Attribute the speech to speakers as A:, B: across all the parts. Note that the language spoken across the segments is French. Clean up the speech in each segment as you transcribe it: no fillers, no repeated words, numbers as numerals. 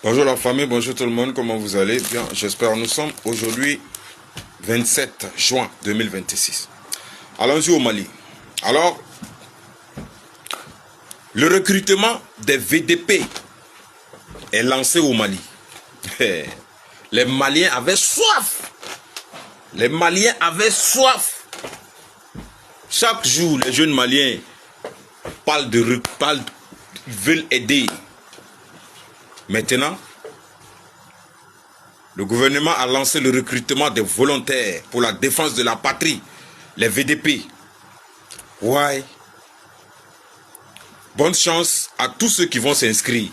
A: Bonjour la famille, bonjour tout le monde, comment vous allez? Bien, j'espère. Nous sommes aujourd'hui 27 juin 2026. Allons-y au Mali. Alors, le recrutement des VDP est lancé au Mali. Les Maliens avaient soif. Les Maliens avaient soif. Chaque jour, les jeunes Maliens veulent aider. Maintenant, le gouvernement a lancé le recrutement des volontaires pour la défense de la patrie, les VDP. Ouais. Bonne chance à tous ceux qui vont s'inscrire.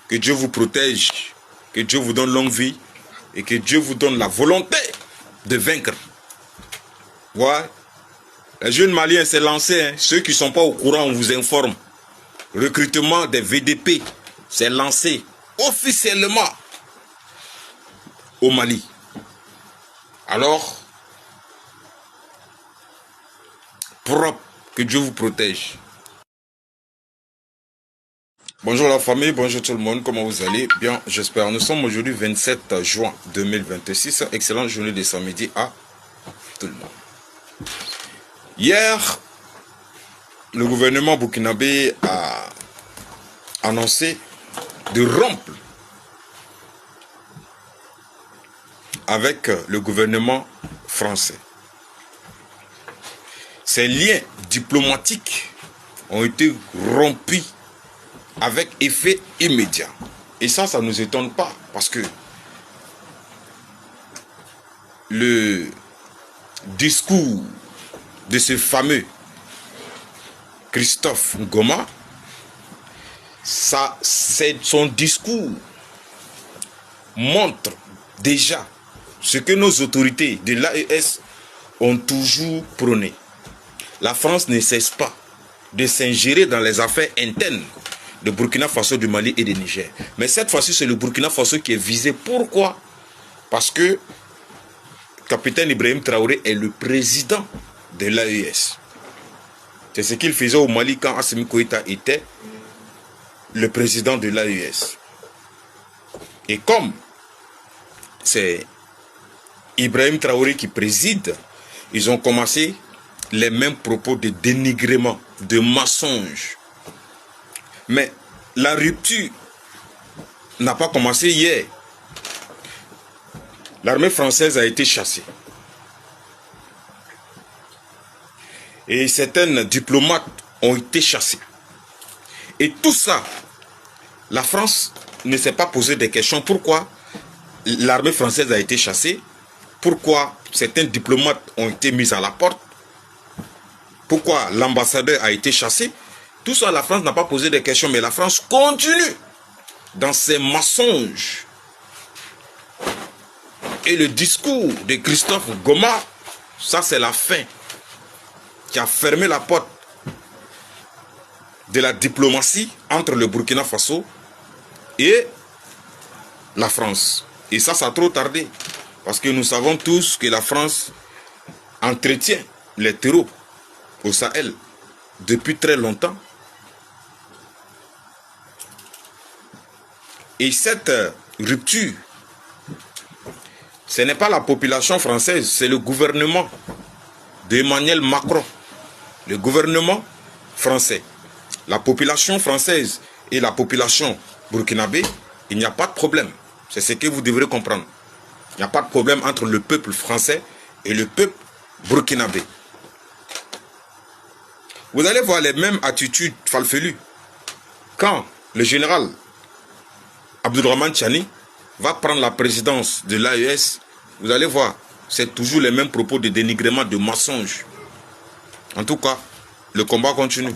A: Que Dieu vous protège, que Dieu vous donne longue vie et que Dieu vous donne la volonté de vaincre. Ouais. Les jeunes Maliens s'est lancé. Hein. Ceux qui ne sont pas au courant, on vous informe. Recrutement des VDP s'est lancé officiellement au Mali. Alors, propre, que Dieu vous protège. Bonjour la famille, bonjour tout le monde, comment vous allez? Bien, j'espère. Nous sommes aujourd'hui 27 juin 2026. Excellente journée de samedi à tout le monde. Hier, le gouvernement burkinabé a annoncé de rompre avec le gouvernement français. Ces liens diplomatiques ont été rompus avec effet immédiat. Et ça ne nous étonne pas parce que le discours de ce fameux Christophe Ngoma, son discours montre déjà ce que nos autorités de l'AES ont toujours prôné. La France ne cesse pas de s'ingérer dans les affaires internes de Burkina Faso, du Mali et du Niger. Mais cette fois-ci, c'est le Burkina Faso qui est visé. Pourquoi? Parce que capitaine Ibrahim Traoré est le président de l'AES. C'est ce qu'il faisait au Mali quand Assimi Goïta était le président de l'AES. Et comme c'est Ibrahim Traoré qui préside, ils ont commencé les mêmes propos de dénigrement, de mensonge. Mais la rupture n'a pas commencé hier. L'armée française a été chassée. Et certains diplomates ont été chassés. Et tout ça, la France ne s'est pas posé des questions. Pourquoi l'armée française a été chassée? Pourquoi certains diplomates ont été mis à la porte? Pourquoi l'ambassadeur a été chassé? Tout ça, la France n'a pas posé des questions, mais la France continue dans ses mensonges. Et le discours de Christophe Ngoma, ça c'est la fin qui a fermé la porte de la diplomatie entre le Burkina Faso et la France. Et ça a trop tardé. Parce que nous savons tous que la France entretient les terreaux au Sahel depuis très longtemps. Et cette rupture, ce n'est pas la population française, c'est le gouvernement d'Emmanuel Macron. Le gouvernement français. La population française et la population burkinabé, il n'y a pas de problème. C'est ce que vous devrez comprendre. Il n'y a pas de problème entre le peuple français et le peuple burkinabé. Vous allez voir les mêmes attitudes farfelues. Quand le général Abdourahmane Tchani va prendre la présidence de l'AES, vous allez voir, c'est toujours les mêmes propos de dénigrement, de mensonge. En tout cas, le combat continue.